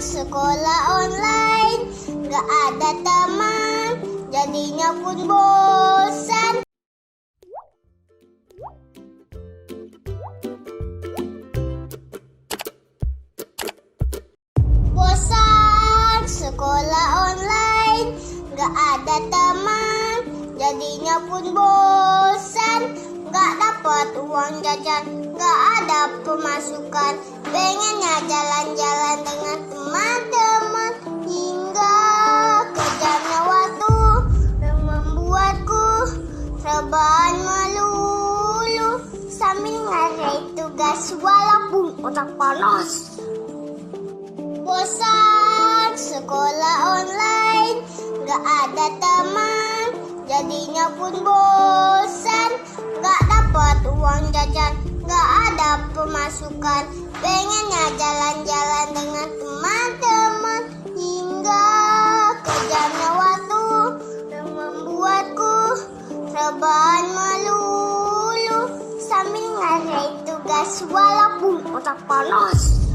sekolah online, gak ada teman, jadinya pun bosan. Bosan sekolah online, gak ada teman, jadinya pun bosan. Gak dapat uang jajan, gak ada pemasukan, pengennya jalan-jalan dengan teman-teman. Hingga kejamnya waktu yang membuatku rebahan melulu, sambil ngerjain tugas walaupun otak panas. Bosan sekolah online, gak ada teman, jadinya pun bosan. Gak dapat uang jajan, gak ada pemasukan, pengennya jalan-jalan dengan teman-teman. Hingga kejamnya waktu yang membuatku rebahan melulu, sambil ngerjain tugas walaupun otak panas.